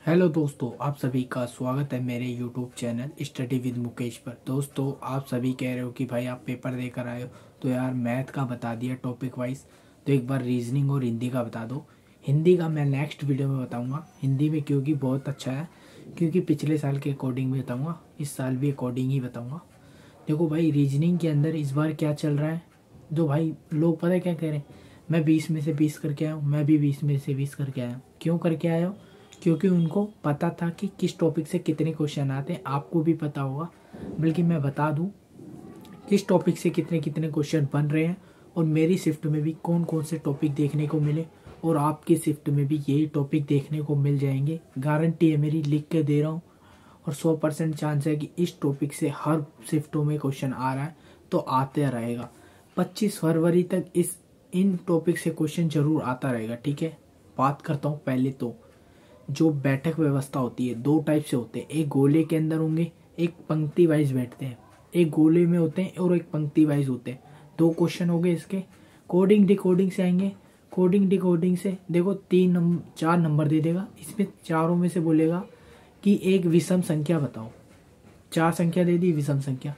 Hello दोस्तों, आप सभी का स्वागत है मेरे YouTube channel study with Mukesh पर। दोस्तों, आप सभी कह रहे हो कि भाई आप पेपर देकर आए हो तो यार मैथ का बता दिया टॉपिक वाइज, तो एक बार रीजनिंग और हिंदी का बता दो। हिंदी का मैं नेक्स्ट वीडियो में बताऊंगा हिंदी में, क्योंकि बहुत अच्छा है, क्योंकि पिछले साल के अकॉर्डिंग भी बताऊँगा, इस साल भी अकॉर्डिंग ही बताऊँगा। देखो भाई, रीजनिंग के अंदर इस बार क्या चल रहा है, जो भाई लोग पता है क्या कह रहे हैं, मैं 20 में से 20 करके आया हूँ, मैं भी 20 में से 20 करके आया हूँ। क्यों करके आया हूँ? क्योंकि उनको पता था कि किस टॉपिक से कितने क्वेश्चन आते हैं। आपको भी पता होगा, बल्कि मैं बता दूं किस टॉपिक से कितने कितने क्वेश्चन बन रहे हैं, और मेरी शिफ्ट में भी कौन कौन से टॉपिक देखने को मिले, और आपकी शिफ्ट में भी यही टॉपिक देखने को मिल जाएंगे। गारंटी है मेरी, लिख के दे रहा हूँ। और 100% चांस है कि इस टॉपिक से हर शिफ्टों में क्वेश्चन आ रहा है, तो आते रहेगा। 25 फरवरी तक इन टॉपिक से क्वेश्चन जरूर आता रहेगा। ठीक है, बात करता हूँ पहले तो जो बैठक व्यवस्था होती है, दो टाइप से होते हैं। एक गोले के अंदर होंगे, एक पंक्ति वाइज बैठते हैं। एक गोले में होते हैं और एक पंक्ति वाइज होते हैं। दो क्वेश्चन हो गए इसके। कोडिंग डिकोडिंग से आएंगे। कोडिंग डिकोडिंग से देखो 4 नंबर दे देगा, इसमें चारों में से बोलेगा कि एक विषम संख्या बताओ। 4 संख्या दे दी, विषम संख्या।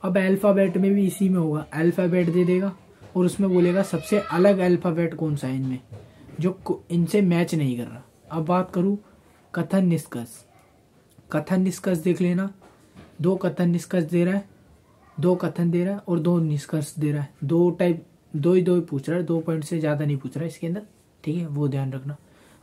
अब अल्फाबेट में भी इसी में होगा, अल्फाबेट दे देगा और उसमें बोलेगा सबसे अलग अल्फाबेट कौन सा है इनमें, जो इनसे मैच नहीं कर रहा। अब बात करूं कथन निष्कर्ष। कथन निष्कर्ष देख लेना, 2 कथन निष्कर्ष दे रहा है, 2 कथन दे रहा है और 2 निष्कर्ष दे रहा है। दो ही पूछ रहा है, 2 पॉइंट से ज्यादा नहीं पूछ रहा है इसके अंदर। ठीक है, वो ध्यान रखना।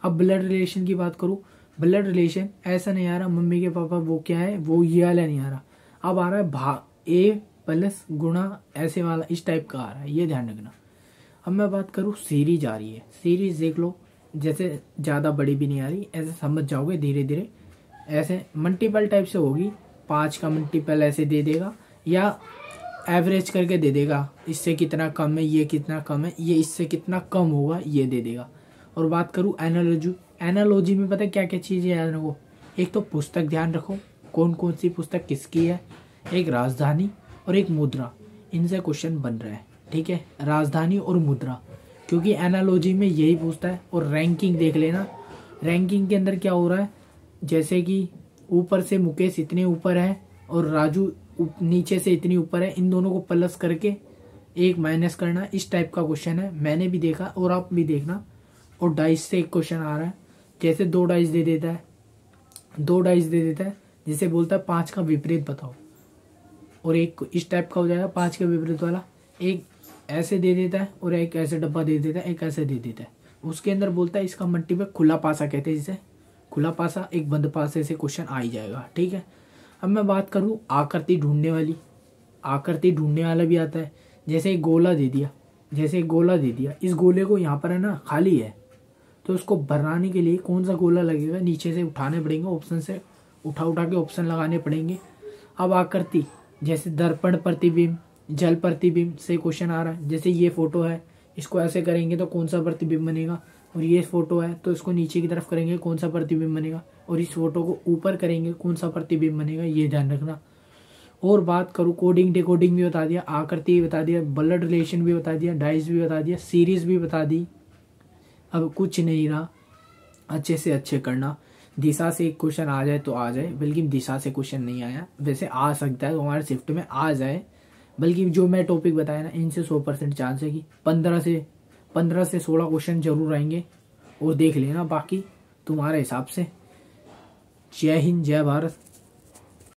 अब ब्लड रिलेशन की बात करूं, ब्लड रिलेशन ऐसा नहीं आ रहा मम्मी के पापा वो क्या है, वो ये वाला नहीं आ रहा। अब आ रहा है A प्लस गुणा, ऐसे वाला, इस टाइप का आ रहा है, ये ध्यान रखना। अब मैं बात करूं सीरीज आ रही है, सीरीज देख लो, जैसे ज़्यादा बड़ी भी नहीं आ रही, ऐसे समझ जाओगे धीरे धीरे। ऐसे मल्टीपल टाइप से होगी, 5 का मल्टीपल ऐसे दे देगा, या एवरेज करके दे देगा, इससे कितना कम है, ये कितना कम है, ये इससे कितना कम होगा, ये दे देगा। और बात करूँ एनालॉजी, एनालॉजी में पता है क्या क्या चीज़ें याद रखो। एक तो पुस्तक ध्यान रखो, कौन कौन सी पुस्तक किसकी है, एक राजधानी और एक मुद्रा, इनसे क्वेश्चन बन रहा है। ठीक है, राजधानी और मुद्रा, क्योंकि एनालॉजी में यही पूछता है। और रैंकिंग देख लेना, रैंकिंग के अंदर क्या हो रहा है, जैसे कि ऊपर से मुकेश इतने ऊपर है और राजू नीचे से इतनी ऊपर है, इन दोनों को प्लस करके एक माइनस करना, इस टाइप का क्वेश्चन है। मैंने भी देखा और आप भी देखना। और डाइस से एक क्वेश्चन आ रहा है, जैसे 2 डाइस दे देता है, 2 डाइस दे देता है, जिसे बोलता है 5 का विपरीत बताओ, और एक इस टाइप का हो जाएगा 5 के विपरीत वाला। एक ऐसे दे देता है और एक ऐसे डब्बा दे देता है, एक ऐसे दे देता है। उसके अंदर बोलता है इसका मल्टीपल खुला पासा कहते हैं, जिसे खुला पासा एक बंद पासे से क्वेश्चन आ ही जाएगा। ठीक है, अब मैं बात करूं आकृति ढूंढने वाली, आकृति ढूंढने वाला भी आता है। जैसे एक गोला दे दिया, जैसे एक गोला दे दिया, इस गोले को यहाँ पर है ना खाली है, तो उसको भराने के लिए कौन सा गोला लगेगा, नीचे से उठाने पड़ेंगे, ऑप्शन से उठा के ऑप्शन लगाने पड़ेंगे। अब आकृति, जैसे दर्पण प्रतिबिंब, जल प्रतिबिंब से क्वेश्चन आ रहा है। जैसे ये फोटो है, इसको ऐसे करेंगे तो कौन सा प्रतिबिंब बनेगा, और ये फोटो है तो इसको नीचे की तरफ करेंगे कौन सा प्रतिबिंब बनेगा, और इस फोटो को ऊपर करेंगे कौन सा प्रतिबिंब बनेगा, ये ध्यान रखना। और बात करूँ कोडिंग डिकोडिंग भी बता दिया, आकृति भी बता दिया, ब्लड रिलेशन भी बता दिया, डाइस भी बता दिया, सीरीज भी बता दी। अब कुछ नहीं रहा, अच्छे से अच्छे करना। दिशा से एक क्वेश्चन आ जाए तो आ जाए, बल्कि दिशा से क्वेश्चन नहीं आया, वैसे आ सकता है हमारे शिफ्ट में आ जाए, बल्कि जो मैं टॉपिक बताया ना, इनसे 100% चांस है कि 15 से 16 क्वेश्चन जरूर आएंगे। और देख लेना बाकी तुम्हारे हिसाब से। जय हिंद, जय भारत।